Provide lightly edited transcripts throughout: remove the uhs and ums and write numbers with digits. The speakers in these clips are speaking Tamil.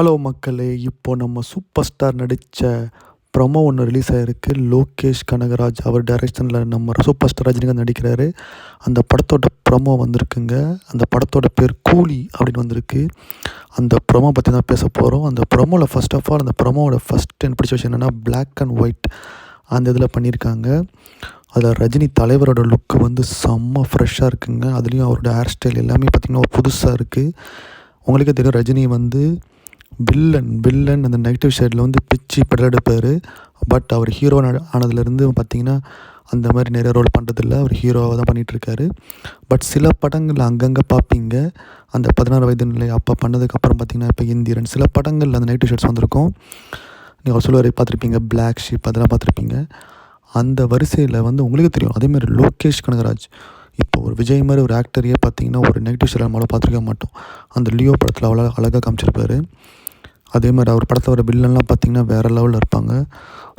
ஹலோ மக்களே! இப்போ நம்ம சூப்பர் ஸ்டார் நடித்த ப்ரொமோ ஒன்று ரிலீஸ் ஆகிருக்கு. லோகேஷ் கனகராஜ் அவர் டைரக்ஷனில் நம்ம சூப்பர் ஸ்டார் ரஜினிகாந்த் நடிக்கிறாரு. அந்த படத்தோட ப்ரொமோ வந்திருக்குங்க. அந்த படத்தோட பேர் கூலி அப்படின்னு வந்திருக்கு. அந்த ப்ரொமோ பற்றி தான் பேச போகிறோம். அந்த ப்ரொமோவில் ஃபர்ஸ்ட் ஆஃப் ஆல் அந்த ப்ரொமோவோட ஃபஸ்ட் எனக்கு பிடிச்ச விஷயம் என்னென்னா பிளாக் அண்ட் ஒயிட் அந்த இதில் பண்ணியிருக்காங்க. அதில் ரஜினி தலைவரோட லுக்கு வந்து செம்ம ஃப்ரெஷ்ஷாக இருக்குங்க. அதுலேயும் அவரோட ஹேர் ஸ்டைல் எல்லாமே பார்த்திங்கன்னா ஒரு புதுசாக இருக்குது. உங்களுக்கே தெரியும் ரஜினி வந்து வில்லன் அந்த நெகட்டிவ் ஷேடில் வந்து பிச்சு படம். பட் அவர் ஹீரோ ஆனதுலேருந்து பார்த்திங்கன்னா அந்த மாதிரி நிறைய ரோல் பண்ணுறதில்ல. அவர் ஹீரோவாக தான் பண்ணிகிட்ருக்காரு. பட் சில படங்களில் அங்கங்கே பார்ப்பீங்க. அந்த 16 வயது நிலை அப்போ பண்ணதுக்கப்புறம் பார்த்திங்கன்னா இப்போ இந்திரன் சில படங்களில் அந்த நெகட்டிவ் ஷேட்ஸ் வந்திருக்கும். நீங்கள் அவர் சொல்லுவார் பார்த்துருப்பீங்க, பிளாக் ஷீப் அதெல்லாம் பார்த்துருப்பீங்க. அந்த வரிசையில் வந்து உங்களுக்கு தெரியும் அதேமாதிரி லோகேஷ் கனகராஜ் இப்போ ஒரு விஜய் மாதிரி ஒரு ஆக்டரையே பார்த்திங்கன்னா ஒரு நெகட்டிவ் ஷேட் நம்மளால் பார்த்துருக்க மாட்டோம். அந்த லியோ படத்தில் அவ்வளோ அழகாக காமிச்சிருப்பார். அதே மாதிரி அவர் படத்தில் வர வில்லன்லாம் பார்த்திங்கன்னா வேறு லெவலில் இருப்பாங்க.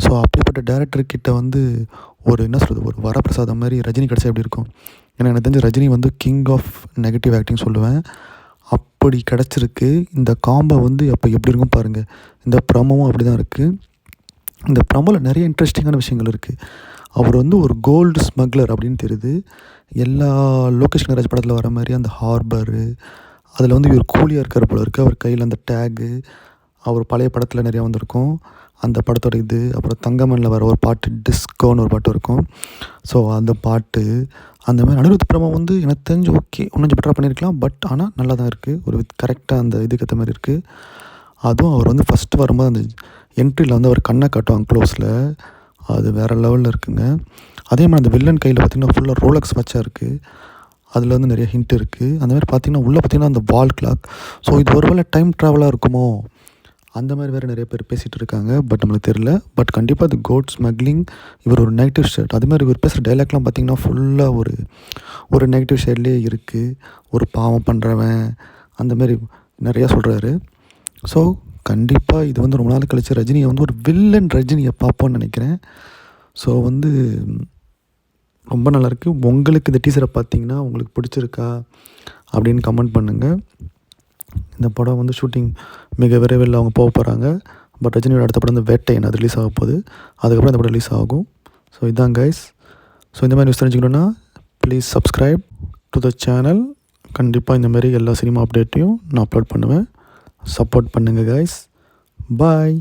ஸோ அப்படிப்பட்ட டேரக்டர்கிட்ட வந்து ஒரு என்ன சொல்கிறது ஒரு வரப்பிரசாதம் மாதிரி ரஜினி கிடச்சா எப்படி இருக்கும். ஏன்னா எனக்கு தெரிஞ்ச ரஜினி வந்து கிங் ஆஃப் நெகட்டிவ் ஆக்டிங் சொல்லுவேன். அப்படி கிடச்சிருக்கு. இந்த காம்போ வந்து அப்போ எப்படி இருக்கும் பாருங்கள். இந்த ப்ரமோவும் அப்படி தான் இருக்குது. இந்த ப்ரமோவில் நிறைய இன்ட்ரெஸ்டிங்கான விஷயங்கள் இருக்குது. அவர் வந்து ஒரு கோல்டு ஸ்மக்லர் அப்படின்னு தெரியுது. எல்லா லோகேஷ் கனகராஜ் படத்தில் வர மாதிரி அந்த ஹார்பரு அதில் வந்து இவர் கூலியாக இருக்கிற போல இருக்குது. அவர் கையில் அந்த டேகு அவர் பழைய படத்தில் நிறையா வந்திருக்கும். அந்த படத்தோட இது அப்புறம் தங்கமனில் வர ஒரு பாட்டு டிஸ்கோன்னு ஒரு பாட்டு இருக்கும். ஸோ அந்த பாட்டு அந்த மாதிரி அனிருத் ப்ரமோ வந்து எனக்கு தெரிஞ்சு ஓகே இன்னும் கொஞ்சம் பெட்டராக பண்ணியிருக்கலாம். பட் ஆனால் நல்லா தான் இருக்குது. ஒரு கரெக்டாக அந்த இதுக்கு ஏற்ற மாதிரி இருக்குது. அதுவும் அவர் வந்து ஃபஸ்ட்டு வரும்போது அந்த என்ட்ரியில் வந்து அவர் கண்ணை காட்டுவாங்க க்ளோஸில். அது வேறு லெவலில் இருக்குங்க. அதே மாதிரி அந்த வில்லன் கையில் பார்த்திங்கன்னா ஃபுல்லாக ரோலக்ஸ் வாட்சாக இருக்குது. அதில் வந்து நிறைய ஹிண்ட் இருக்குது. அந்த மாதிரி பார்த்திங்கன்னா உள்ளே பார்த்திங்கன்னா அந்த வால் கிளாக். ஸோ இது ஒரு வேளை டைம் ட்ராவலாக இருக்குமோ அந்த மாதிரி வேறு நிறைய பேர் பேசிகிட்டு இருக்காங்க. பட் நம்மளுக்கு தெரியல. பட் கண்டிப்பாக அது கோட் ஸ்மக்லிங். இவர் ஒரு நெகட்டிவ் ஷேட் அதுமாதிரி இவர் பேசுகிற டைலாக்லாம் பார்த்திங்கன்னா ஃபுல்லாக ஒரு நெகட்டிவ் ஷேட்லேயே இருக்குது. ஒரு பாவம் பண்ணுறவன் அந்தமாரி நிறையா சொல்கிறாரு. ஸோ கண்டிப்பாக இது வந்து ரொம்ப நாள் கழிச்சு ரஜினியை வந்து ஒரு வில்லன் ரஜினியை பார்ப்போன்னு நினைக்கிறேன். ஸோ வந்து ரொம்ப நல்லாயிருக்கு. உங்களுக்கு இந்த டீசரை பார்த்தீங்கன்னா உங்களுக்கு பிடிச்சிருக்கா அப்படின்னு கமெண்ட் பண்ணுங்கள். இந்த படம் வந்து ஷூட்டிங் மிக விரைவில் அவங்க போக போகிறாங்க. பட் ரஜினியோட அடுத்த படம் இந்த வேட்டையன் அது ரிலீஸ் ஆக போகுது. அதுக்கப்புறம் இந்த படம் ரிலீஸ் ஆகும். ஸோ இதான் கைஸ். ஸோ இந்த மாதிரி நியூஸ் தெரிஞ்சுக்கணுன்னா please subscribe to the channel. கண்டிப்பாக இந்த மாதிரி எல்லா சினிமா அப்டேட்டையும் நான் அப்லோட் பண்ணுவேன். சப்போர்ட் பண்ணுங்கள் கைஸ். பாய்.